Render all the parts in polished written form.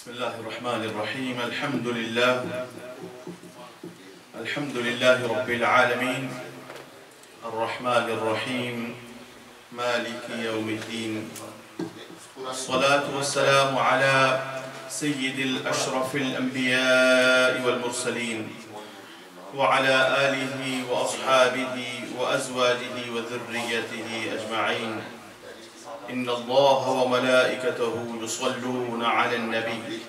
الله الرحمن الرحيم الحمد لله رب العالمين الرحمن الرحيم مالك يوم الدين الصلاة والسلام على سيد الأشرف الأنبياء والمرسلين وعلى آله وأصحابه وأزواجه وذريته أجمعين إن الله وملائكته يصلون على النبي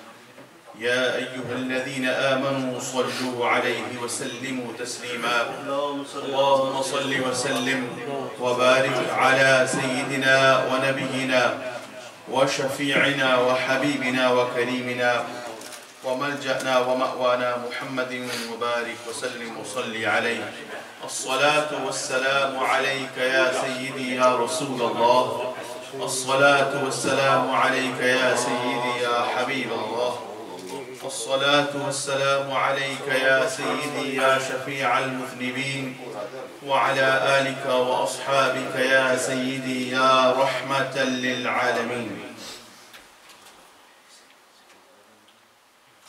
يا أيها الذين آمنوا صلوا عليه وسلموا تسليما اللهم صل وسلم وبارك على سيدنا ونبينا وشفيعنا وحبيبنا وكريمنا وملجأنا ومأوانا محمد وبارك وسلم وصلي عليه الصلاة والسلام عليك يا سيدي يا رسول الله الصلاة والسلام عليك يا سيدي يا حبيب الله الصلاة والسلام عليك يا سيدي يا شفيع المذنبين وعلى آلك وأصحابك يا سيدي يا رحمة للعالمين.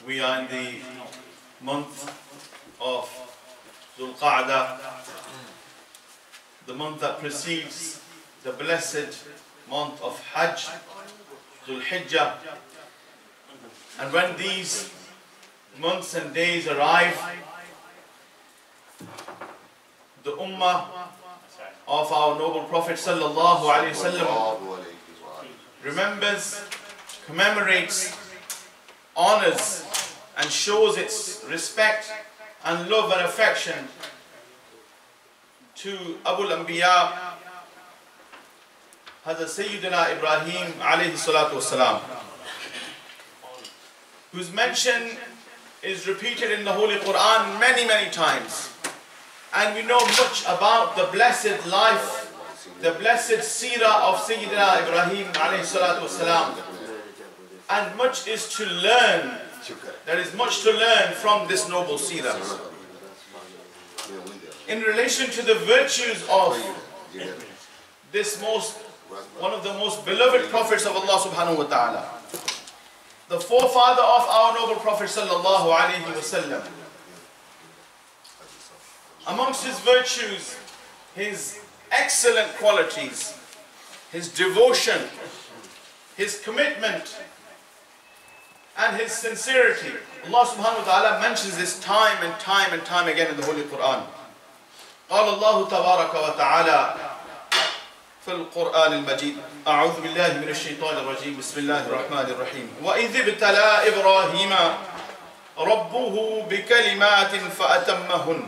We are in the month of Dhul Qa'dah, the month that precedes the blessed month of Hajj, Dhul Hijjah. And when these months and days arrive, the Ummah of our noble Prophet sallallahu alaihi wasallam remembers, commemorates, honors and shows its respect and love and affection to Abul Anbiya, Hazrat Sayyidina Ibrahim alayhi salatu wasalam, whose mention is repeated in the Holy Quran many times. And we know much about the blessed life, the blessed seerah of Sayyidina Ibrahim alayhi salatu wasalam. And much is to learn. There is much to learn from this noble seerah. In relation to the virtues of this one of the most beloved prophets of Allah subhanahu wa ta'ala, the forefather of our noble Prophet sallallahu alayhi wasallam. Amongst his virtues, his excellent qualities, his devotion, his commitment, and his sincerity. Allah subhanahu wa ta'ala mentions this time and time again in the Holy Quran. قال الله تبارك وتعالى في القرآن المجيد أعوذ بالله من الشيطان الرجيم بسم الله الرحمن الرحيم وإذ ابتلى إبراهيم ربه بكلمات فأتمهن.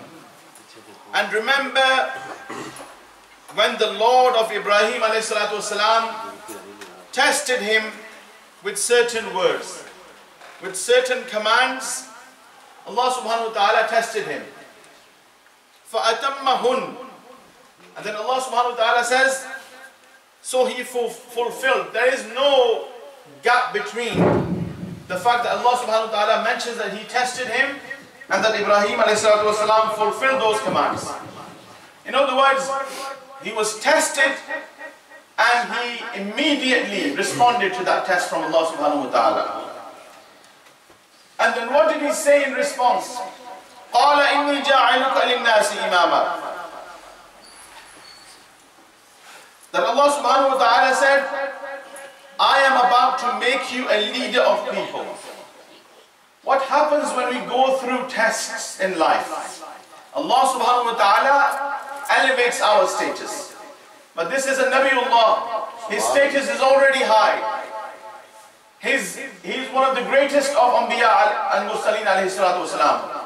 And remember when the Lord of Ibrahim alayhi salatu wasalam tested him with certain words, with certain commands. Allah subhanahu wa ta'ala tested him. فَأَتَمَّهُنْ. And then Allah subhanahu wa ta'ala says, so he fulfilled. There is no gap between the fact that Allah subhanahu wa ta'ala mentions that he tested him and that Ibrahim alayhi salatu wasalam fulfilled those commands. In other words, he was tested and he immediately responded to that test from Allah subhanahu wa ta'ala. And then what did he say in response? قَالَ إِنِّي جَاعِلُكَ لِلنَّاسِ إِمَامًا. That Allah subhanahu wa ta'ala said, I am about to make you a leader of people. What happens when we go through tests in life? Allah subhanahu wa ta'ala elevates our status. But this is a Nabiullah. His status is already high. He's one of the greatest of Anbiya al-Mursaleen alayhi salatu wasalam.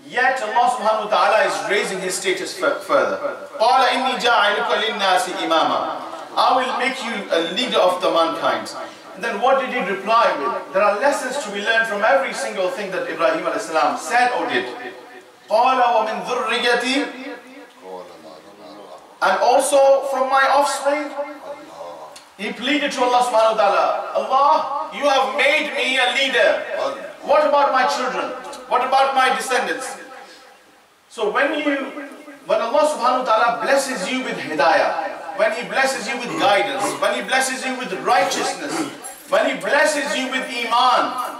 Yet Allah subhanahu wa ta'ala is raising his status further. قَالَ إِنِّي جَاعِلُكَ لِلنَّاسِ إِمَامًا. I will make you a leader of the mankind. And then what did he reply with? There are lessons to be learned from every single thing that Ibrahim alayhi salam said or did. قَالَ وَمِن ذُرِّيَّتِي. And also from my offspring. He pleaded to Allah subhanahu wa ta'ala, Allah, you have made me a leader. What about my children? What about my descendants? So when Allah subhanahu wa ta'ala blesses you with hidayah, when he blesses you with guidance, when he blesses you with righteousness, when He blesses you with Iman,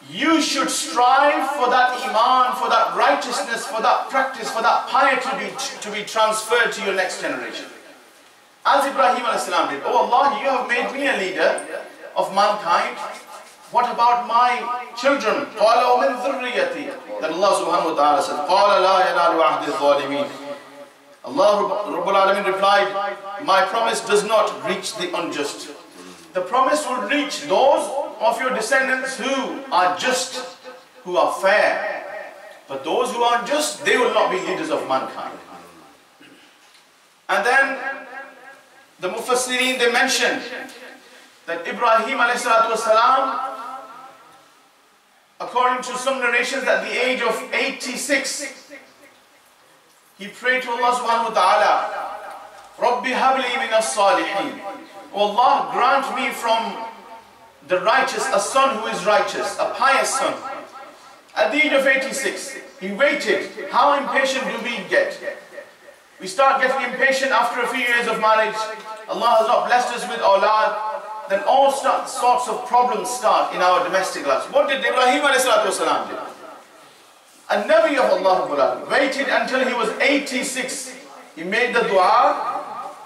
you should strive for that Iman, for that righteousness, for that practice, for that piety to be transferred to your next generation. As Ibrahim a.s. did, oh Allah, you have made me a leader of mankind. What about my children? قَالَ وَمِنْ ذُرِّيَّتِي. Then Allah subhanahu wa ta'ala said, قَالَ لَا يَنَالُ عَهْدِ الظَّالِمِينَ. Allah Rabbul Alameen replied, my promise does not reach the unjust. The promise will reach those of your descendants who are just, who are fair. But those who are unjust, they will not be leaders of mankind. And then the Mufassirin, they mentioned that Ibrahim a.s., according to some narrations, at the age of 86, he prayed to Allah subhanahu wa ta'ala, Rabbi habli min as-salihin. Oh Allah, grant me from the righteous a son who is righteous, a pious son. At the age of 86, he waited. How impatient do we get? We start getting impatient after a few years of marriage. Allah has not blessed us with awlad. Then all sorts of problems start in our domestic lives. What did Ibrahim a.s. do? A Nabi of Allah waited until he was 86. He made the dua.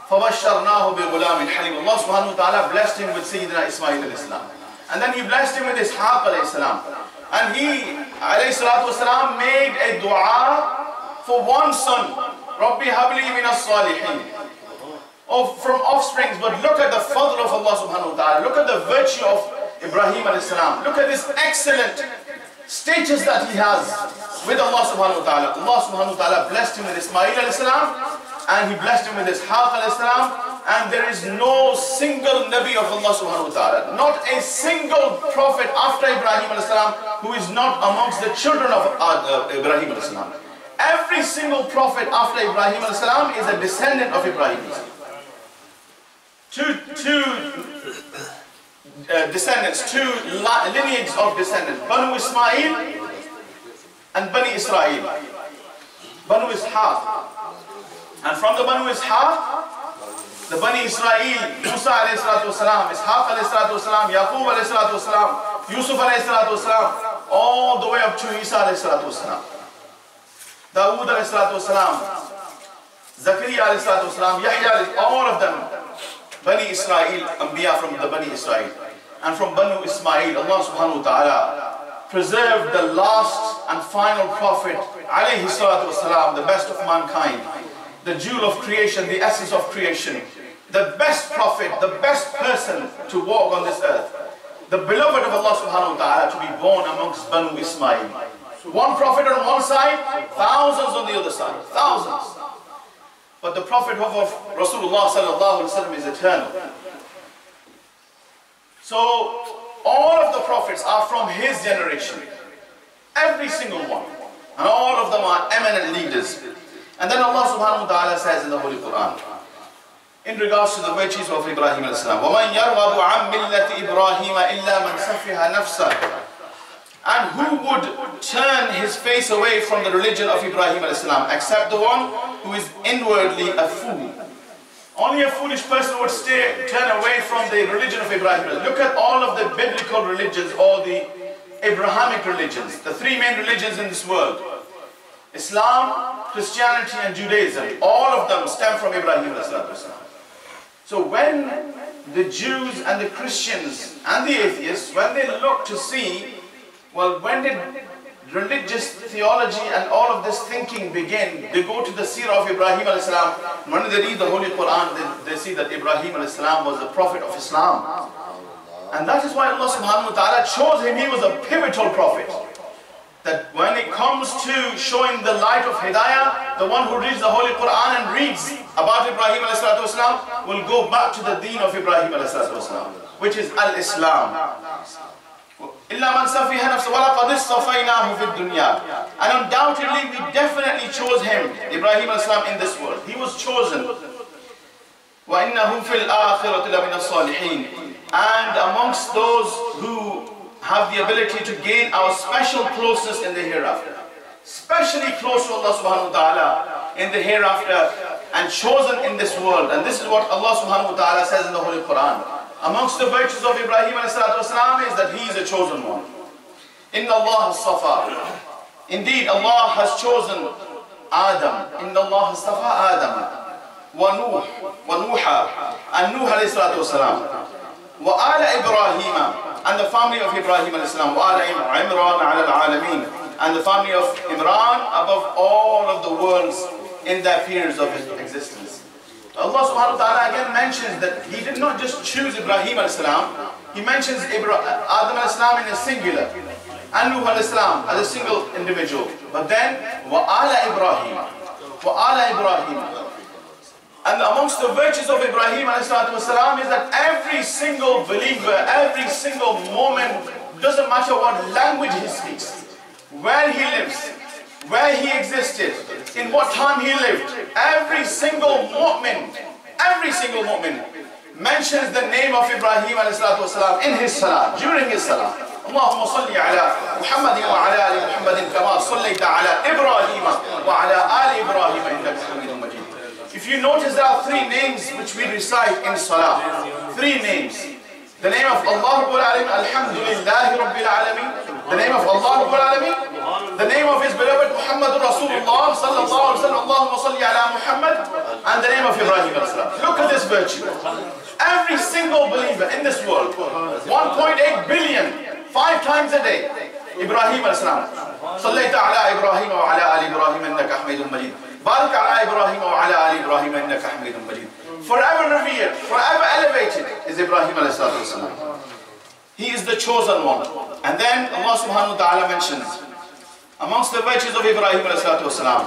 فَبَشَّرْنَاهُ بِغُلَامٍ حَلِيمٍ. Allah subhanahu wa ta'ala blessed him with Sayyidina Ismail alayhi salam. And then he blessed him with Ishaq alayhi salam. And he alayhi salatu wasalam made a dua for one son. Rabbi habli min as-salihin. From offsprings. But look at the fadl of Allah subhanahu wa ta'ala. Look at the virtue of Ibrahim alayhi salam. Look at this excellent status that he has with Allah subhanahu wa ta'ala. Allah subhanahu wa ta'ala blessed him with Ismail alayhi salam. And he blessed him with Ishaq alayhi salam. And there is no single Nabi of Allah subhanahu wa ta'ala, not a single prophet after Ibrahim alayhi salam who is not amongst the children of Ibrahim alayhi salam. Every single prophet after Ibrahim alayhi salam is a descendant of Ibrahim alayhi salam. Two descendants, two lineages of descendants, Banu Ismail and Bani Israel, Banu Ishaq. And from the Banu Ishaq, the Bani Israel, Musa alayhi salatu wasalam, Ishaq alayhi salatu wasalam, Yaqub alayhi salatu wasalam, Yusuf alayhi salatu wasalam, all the way up to Isa alayhi salatu wasalam, Dawood alayhi salatu wasalam, Zakaria alayhi salatu wasalam, Yahya, all of them, Bani Israel, Anbiya from the Bani Israel. And from Banu Ismail, Allah subhanahu wa ta'ala preserved the last and final prophet, alayhi salatu wasalam, the best of mankind, the jewel of creation, the essence of creation, the best prophet, the best person to walk on this earth, the beloved of Allah subhanahu wa ta'ala, to be born amongst Banu Ismail. One prophet on one side, thousands on the other side, thousands. But the prophet of Rasulullah sallallahu alaihi wasallam is eternal. So all of the prophets are from his generation, every single one, and all of them are eminent leaders. And then Allah subhanahu wa ta'ala says in the Holy Quran, in regards to the virtues of Ibrahim alayhi salam, وَمَنْ يَرْغَبُ عَنْ مِلَّةِ إِبْرَاهِيمَ إِلَّا مَنْ سَفِهَ نَفْسَهُ. And who would turn his face away from the religion of Ibrahim alayhi salam, except the one who is inwardly a fool. Only a foolish person would turn away from the religion of Ibrahim. Look at all of the biblical religions, all the Abrahamic religions, the three main religions in this world. Islam, Christianity and Judaism, all of them stem from Ibrahim alayhi salam. So when the Jews and the Christians and the atheists, when they look to see, well, when did religious theology and all of this thinking begin, they go to the seerah of Ibrahim alayhi salam. When they read the Holy Quran, they see that Ibrahim alayhi salam was the prophet of Islam. And that is why Allah subhanahu wa ta'ala chose him. He was a pivotal prophet. That when it comes to showing the light of Hidayah, the one who reads the Holy Quran and reads about Ibrahim ﷺ will go back to the deen of Ibrahim ﷺ, which is Al-Islam. And undoubtedly we definitely chose him, Ibrahim ﷺ, in this world. He was chosen. And amongst those who have the ability to gain our special closeness in the hereafter, specially close to Allah subhanahu wa ta'ala in the hereafter, and chosen in this world. And this is what Allah subhanahu wa ta'ala says in the Holy Quran. Amongst the virtues of Ibrahim ﷺ is that he is a chosen one. Inna Allah as-safa. Indeed, Allah has chosen Adam. Inna Allah as-safa Adam. Wa Nuha. And Nuh ﷺ. Wa ala Ibrahim. And the family of Ibrahim ﷺ. Wa ala Imran ala al-alamin. And the family of Imran above all of the worlds in their periods of his existence. Allah subhanahu wa ta'ala again mentions that he did not just choose Ibrahim as salam, he mentions Adam as salam in a singular and Nuh as salam as a single individual. But then, wa ala Ibrahim. And amongst the virtues of Ibrahim as salam is that every single believer, every single moment, doesn't matter what language he speaks, where he lives, where he existed, in what time he lived, every single mu'min mentions the name of Ibrahim ﷺ in his salah, during his salah. Allahumma salli ala Muhammadin wa ala ali Muhammadin kama sallayta ala Ibrahim wa ala ali Ibrahim innaka Hamidun Majid. If you notice, there are three names which we recite in salah. Three names. The name of Allah Rabbul Alamin, Alhamdulillahi Rabbil Alamin. The name of Allah Rabbul Alamin. The name of his beloved Muhammadur Rasulullah sallallahu alaihi wasallam, Allahumma salli ala Muhammad, and the name of Ibrahim as-salam. Look at this virtue. Every single believer in this world, 1.8 billion, 5 times a day, Ibrahim as-salam. Sallayta ala Ibrahim wa ala ali Ibrahim innaka Hamidun Majid. Barik ala Ibrahim wa ala ali Ibrahim innaka Hamidun Majid. Forever revered, forever elevated is Ibrahim as-salam. He is the chosen one. And then Allah subhanahu wa ta'ala mentions amongst the virtues of Ibrahim as-salam,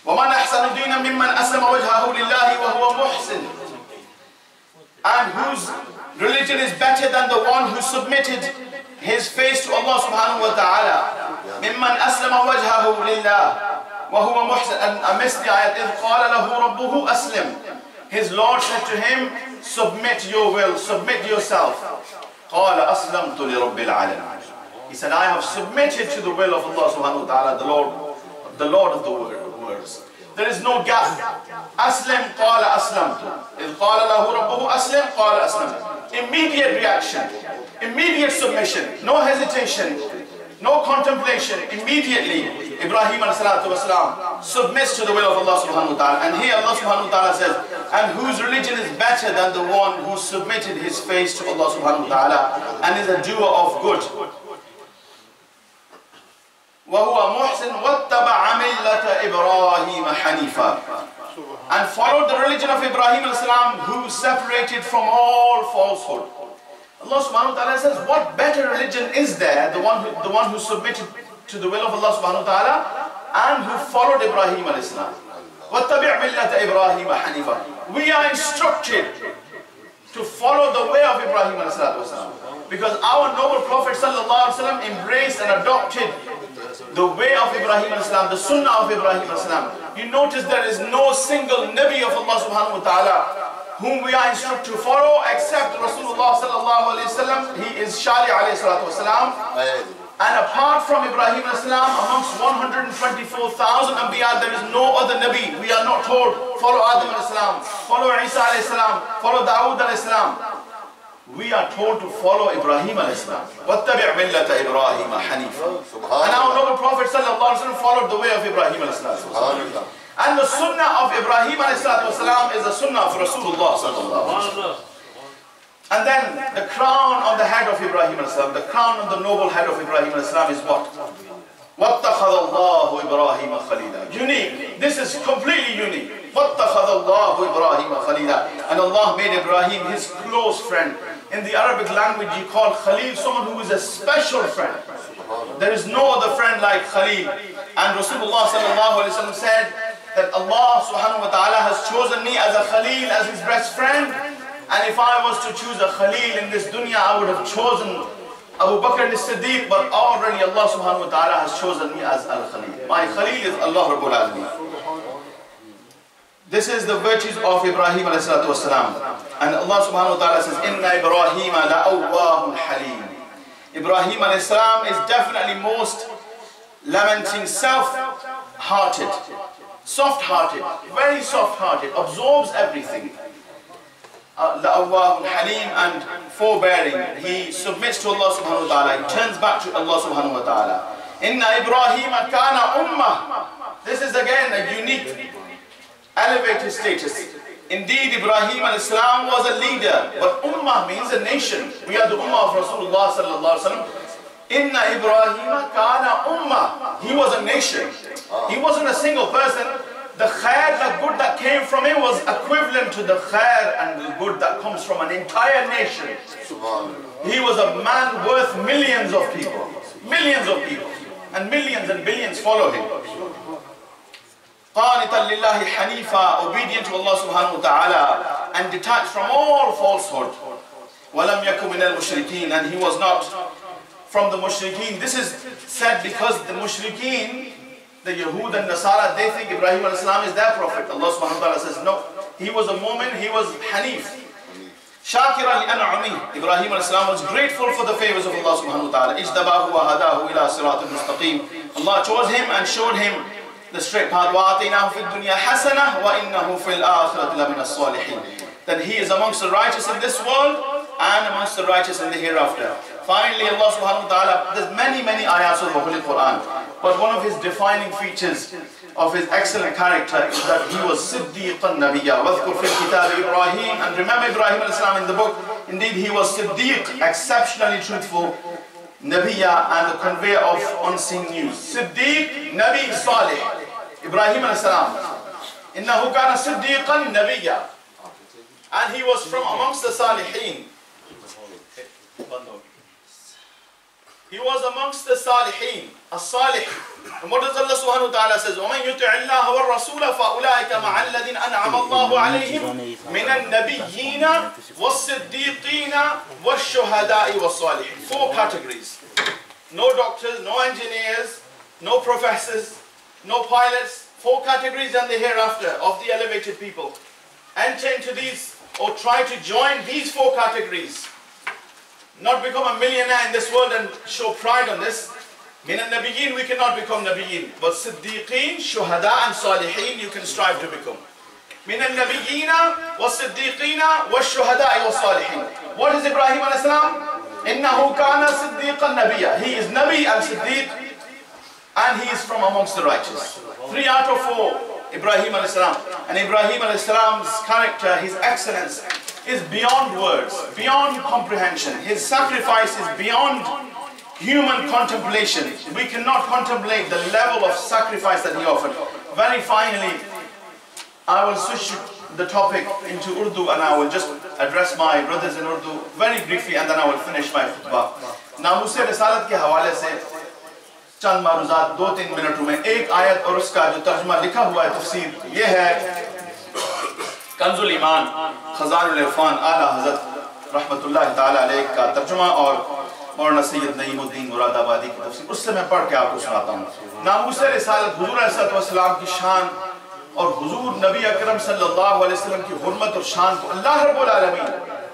وَمَنْ أَحْسَنُ دِينًا مِمَّنْ أَسْلَمَ وَجْهَهُ لِلَّهِ وَهُوَ مُحْسِنٌ. And whose religion is better than the one who submitted his face to Allah subhanahu wa ta'ala. مِمَّنْ أَسْلَمَ وَجْهَهُ لِلَّهِ وَهُوَ مُحْسِنٌ. And amidst the ayat, إِذْ قَالَ لَهُ رَبُّهُ أَسْلِمْ. His Lord said to him, submit your will, submit yourself. قَالَ أَسْلَمْتُ لِرَبِّ الْعَالَمِينَ. He said, I have submitted to the will of Allah subhanahu wa ta'ala, the Lord of the words. There is no gap. Aslim, qala aslamtu. إِذْ قَالَ لَهُ رَبُّهُ أَسْلِمْ قَالَ أَسْلَمْتُ. Immediate reaction, immediate submission, no hesitation, no contemplation. Immediately, Ibrahim ﷺ submits to the will of Allah subhanahu wa ta'ala. And here Allah subhanahu wa ta'ala says, and whose religion is better than the one who submitted his face to Allah subhanahu wa ta'ala and is a doer of good. وَهُوَ مُحْسِنٌ وَاتَّبَعَ مِلَّةَ إِبْرَاهِيمَ حَنِيفًا. And followed the religion of Ibrahim ﷺ, who separated from all falsehood. Allah subhanahu wa ta'ala says, what better religion is there, the one who submitted to the will of Allah subhanahu wa ta'ala and who followed Ibrahim ﷺ. وَاتَّبِعْ مِلَّةَ إِبْرَاهِيمَ حَنِيفًا. We are instructed to follow the way of Ibrahim ﷺ, because our noble Prophet ﷺ embraced and adopted the way of Ibrahim ﷺ, the sunnah of Ibrahim ﷺ. You notice there is no single Nabi of Allah subhanahu wa ta'ala whom we are instructed to follow except Rasulullah sallallahu alayhi wa sallam. He is Shari alayhi salatu wasalam. And apart from Ibrahim as-salam, amongst 124,000 Anbiya, there is no other Nabi. We are not told, follow Adam as-salam, follow Isa as-salam, follow Dawood as-salam. We are told to follow Ibrahim as-salam. وَاتَّبِعْ مِلَّةَ إِبْرَاهِيمَ حَنِيفًا. And our noble Prophet sallallahu alaihi wasallam followed the way of Ibrahim as-salam. And the sunnah of Ibrahim as-salam is the sunnah of Rasulullah sallallahu alaihi wasallam. And then the crown on the head of Ibrahim as-salam, the crown on the noble head of Ibrahim as-salam is what? وَاتَّخَذَ اللَّهُ إِبْرَاهِيمَ خَلِيلًا. Unique. This is completely unique. وَاتَّخَذَ اللَّهُ إِبْرَاهِيمَ خَلِيلًا. And Allah made Ibrahim his close friend. In the Arabic language you call Khalil someone who is a special friend. There is no other friend like Khalil. And Rasulullah sallallahu alaihi wasallam said that Allah subhanahu wa ta'ala has chosen me as a Khalil, as his best friend. And if I was to choose a Khalil in this dunya, I would have chosen Abu Bakr as-Siddiq, but already Allah subhanahu wa ta'ala has chosen me as Al-Khalil. My Khalil is Allah Rabbul Alamin. This is the virtues of Ibrahim alayhi salatu wasalam. And Allah subhanahu wa ta'ala says, Inna Ibrahim la'awwahun halim. Ibrahim alayhi salam is definitely most lamenting, self-hearted. soft-hearted, very soft-hearted, absorbs everything. La'awwahun Halim, and forbearing. He submits to Allah subhanahu wa ta'ala. He turns back to Allah subhanahu wa ta'ala. Inna Ibrahim kana ummah. This is again a unique, elevated status. Indeed, Ibrahim al-Islam was a leader, but ummah means a nation. We are the ummah of Rasulullah sallallahu alaihi wasallam. Inna Ibrahim kana ummah. He was a nation. He wasn't a single person. The khair, the good that came from him was equivalent to the khair and the good that comes from an entire nation. He was a man worth millions of people. Millions of people. And millions and billions follow him. قَانِتًا لِلَّهِ حَنِيفًا, obedient to Allah subhanahu wa ta'ala and detached from all falsehood. وَلَمْ يَكُ مِنَ الْمُشْرِكِينَ, and he was not from the mushrikeen. This is said because the mushrikeen, the Yahud and Nasara, they think Ibrahim al-Islam is their prophet. Allah subhanahu wa ta'ala says no. He was a mu'min, he was Hanif. Shakira li-an'ami. Ibrahim al-Islam was grateful for the favors of Allah subhanahu wa ta'ala. Ijtabahu wa hadahu ila siratul mustaqim. Allah chose him and showed him the straight path. وَآتَيْنَاهُ فِي الدُّنْيَا حَسَنَةً وَإِنَّهُ فِي الْآخِرَةِ لَمِنَ الصَّالِحِينَ. That he is amongst the righteous in this world and amongst the righteous in the hereafter. Finally, Allah subhanahu wa ta'ala, there's many ayahs of the Holy Quran, but one of his defining features of his excellent character is that he was Siddiqan Nabiyya. وَذْكُرْ فِي الْكِتَابِ Ibrahim, and remember Ibrahim al-Islam in the book. Indeed, he was Siddiq, exceptionally truthful, Nabiyya, and the conveyor of unseen news. Siddiq, Nabi, Salih. Ibrahim al-Islam. إِنَّهُ كَانَ صِدِّيقًا نَبِيًّا. And he was from amongst the Salihin. He was amongst the Salihin, as-Salih. And what does Allah subhanahu wa ta'ala says? وَمَنْ يُطِعِ اللَّهَ وَالرَّسُولَ فَأُولَٰئِكَ مَعَ الَّذِينَ أَنْعَمَ اللَّهُ عَلَيْهِمْ مِنَ النَّبِيِّينَ وَالصِّدِّيقِينَ وَالشُّهَدَاءِ وَالصَّالِحِينَ. 4 categories. No doctors, no engineers, no professors, no pilots. 4 categories and the hereafter of the elevated people. Enter into these, or try to join these 4 categories. Not become a millionaire in this world and show pride on this. Min al-Nabiyyin, we cannot become Nabiyyin. But Siddiqeen, Shuhada and Salihin, you can strive to become. Min al-Nabiyyina, wa Siddiqina, wa Shuhada wa Salihin. What is Ibrahim al-Islam? Innahu kana Siddiqan Nabiyya. He is Nabi and Siddiq, and he is from amongst the righteous. 3 out of 4, Ibrahim al-Islam. And Ibrahim al-Islam's character, his excellence, is beyond words, beyond comprehension. His sacrifice is beyond human contemplation. We cannot contemplate the level of sacrifice that he offered. Very finally, I will switch the topic into Urdu and I will just address my brothers in Urdu very briefly and then I will finish my khutbah. नामूस रिसालत के हवाले से चंद मारूज़ात 2-3 मिनटों में एक आयत और उसका जो तर्जुमा लिखा हुआ है तफसीर ये है कंजुल ईमान खजानुल इरफान आला हज़रत रहमतुल्लाह ताला अलैह का तर्जुमा और मौलाना सैयद नईमुद्दीन मुरादाबादी की तफसीर उससे मैं पढ़ के आपको सुनाता हूँ। नामूस रिसालत हुज़ूर अलैहि सल्लम की शान और हुज़ूर नबी अकरम सल्लल्लाहु अलैहि वसल्लम की हुर्मत और शान को अल्लाह रब्बुल आलमीन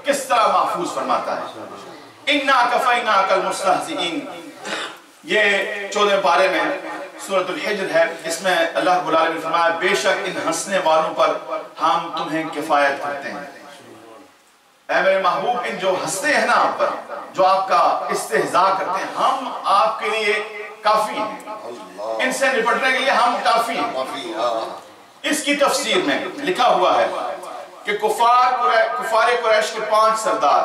किस तरह महफूज फरमाता है। इन्ना कफ़ैनाकल मुस्तहज़िईन, ये 14वें पारे में सूरतुल हिज्र है। इसमें अल्लाह रब्बुल आलमीन ने फरमाया बेशक इन हंसने वालों पर हम तुम्हें किफ़ायत करते हैं। ऐ मेरे महबूब, इन जो हंसते हैं ना आप पर, जो आपका इस्तेहज़ा करते हैं, हम आपके लिए काफ़ी हैं। इनसे निपटने के लिए हम काफ़ी हैं। इसकी तफसीर में लिखा हुआ है कि कुफार कुरैश के 5 सरदार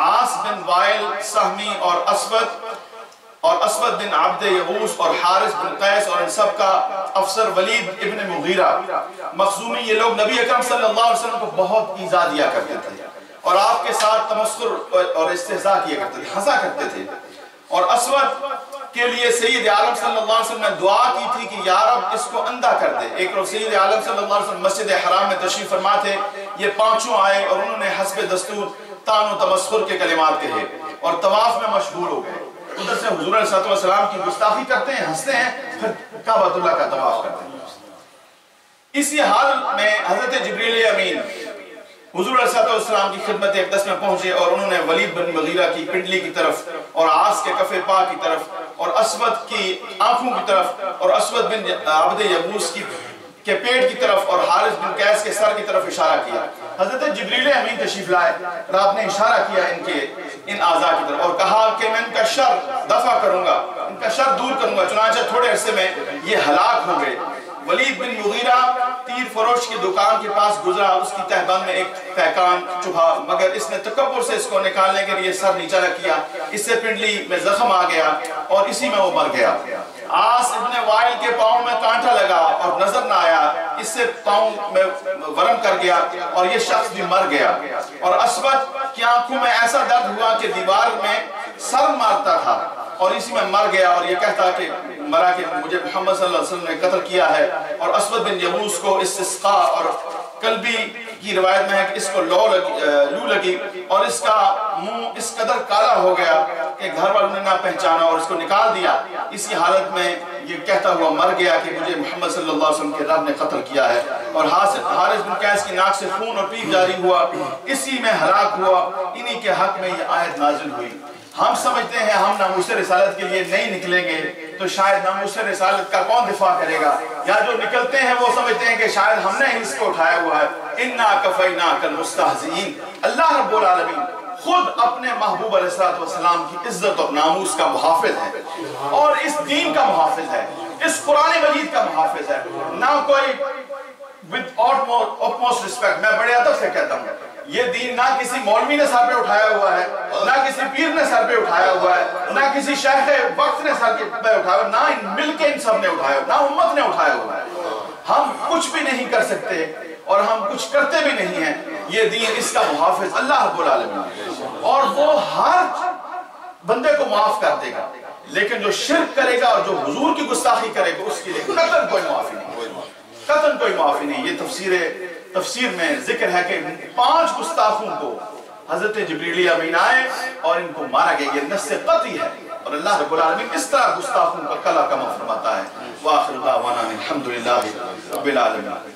आस बिन वाइल सहमी और असवद बिन अब्द यगूस और हारिस बिन कैस और इन सब का अफसर वलीद इब्न मुगीरा मखजूमी, ये लोग नबी अकरम सल्लल्लाहु अलैहि वसल्लम को बहुत ईज़ा दिया करते थे और आपके साथ तमस्खुर और इस्तेहज़ा किया करते थे, हंसा करते थे। और असवद के लिए सैयद आलम सल्लल्लाहु अलैहि वसल्लम ने दुआ की थी कि या रब इसको अंधा कर दे। एक रोज़ सैयद आलम सल्लल्लाहु अलैहि वसल्लम मस्जिद हराम में तशरीफ फरमा थे। ये 5 आए और उन्होंने हस्ब दस्तूर तानो तमस्खुर के कलिमात कहे और तवाफ में मशगूल हो गए। उधर से हुजूर अलैहि सल्लम की गुस्ताखी करते हैं, हंसते हैं, फिर काबतुल्लाह का तवाफ करते हैं। इसी हाल में हजरत जिब्रील अमीन हुजूर अलैहिस्सलाम की खिदमत अक़दस में पहुंचे और उन्होंने वलीद बिन मुगीरा की पिंडली की तरफ और आस के कफ़े पा की तरफ और असवद की आंखों की तरफ और असवद बिन अब्द यगूस की کے پیٹ کی طرف اور حارث بن قیس کے سر کی طرف اشارہ کیا. حضرت جبریل امین تشریف لائے اور آپ نے اشارہ کیا ان اعضاء کی طرف اور کہا کہ میں ان کا شر دفع کروں گا, ان کا شر دور کروں گا. چنانچہ تھوڑے عرصے میں یہ ہلاک ہو گئے. ولید بن مغیرہ تیر فروش کی دکان کے پاس گزرا, اس کی تہبند میں ایک پیکان چبھا, مگر اس نے تکبر سے اس کو نکالنے کے لیے سر نیچا نہ کیا. اس سے پنڈلی میں زخم آ گیا اور اسی میں وہ مر گیا. عاص ابن وائل کے پاؤں میں کانٹا لگا اور نظر نہ آیا, اس سے پاؤں میں ورم کر گیا اور یہ شخص بھی مر گیا. اور اسود کی آنکھوں میں ایسا درد ہوا کہ دیوار میں سر مارتا تھا اور اسی میں مر گیا, اور یہ کہتا کہ مرا کہ مجھے محمد صلی اللہ علیہ وسلم نے قتل کیا ہے. اور اسود بن یغوث کو استسقاء اور کلبی کی روایت میں ہے کہ اس کو لو لگی اور اس کا منہ اس قدر کالا ہو گیا کہ گھر والوں نے نہ پہچانا اور اس کو نکال دیا. اسی حالت میں یہ کہتا ہوا مر گیا کہ مجھے محمد صلی اللہ علیہ وسلم کے رب نے قتل کیا ہے. اور حارث بن قیس کی ناک سے خون اور پیپ جاری ہوا, اسی میں ہلاک ہوا. انہی کے حق میں یہ آیت نازل ہوئی. ہم سمجھتے ہیں ہم ناموس رسالت کے لیے نہیں نکلیں گے تو شاید ناموس رسالت کا کون دفاع کرے گا, یا جو نکلتے ہیں وہ سمجھتے ہیں کہ شاید ہم نے اس کو اٹھایا ہوا ہے. اِنَّا كَفَيْنَاكَ الْمُسْتَهْزِئِينَ. اللہ رب العالمین خود اپنے محبوب علیہ السلام کی عزت اور ناموس کا محافظ ہے اور اس دین کا محافظ ہے, اس قرآن مجید کا محافظ ہے. نہ کوئی with utmost respect, میں بڑے ادب سے کہتا ہوں, یہ دین نہ کسی مولوی نے سر پہ اٹھایا ہوا ہے, نہ کسی پیر نے سر پہ اٹھایا ہوا ہے, نہ کسی شیخ وقت نے سر پہ اٹھایا ہوا, نہ مل کے ان سب نے اٹھایا ہوا, نہ امت نے اٹھایا ہوا ہے. ہم کچھ بھی نہیں کر سکتے اور ہم کچھ کرتے بھی نہیں ہیں. یہ دین, اس کا محافظ اللہ رب العالمین, اور وہ ہر بندے کو معاف کر دے گا, لیکن جو شرک کرے گا اور جو حضور کی گستاخی کرے گا اس کے لیے قطعاً کوئی معافی نہیں, قطعاً کوئی معافی نہیں. یہ تفسیر میں ذکر ہے کہ 5 گستاخوں کو حضرت جبریل امین آئے اور ان کو مارا گیا. یہ نص قطعی ہے اور اللہ رب العالمین اس طرح گستاخوں کا کلا کما فرماتا ہے. وآخر دعوانا الحمدللہ رب العالمین.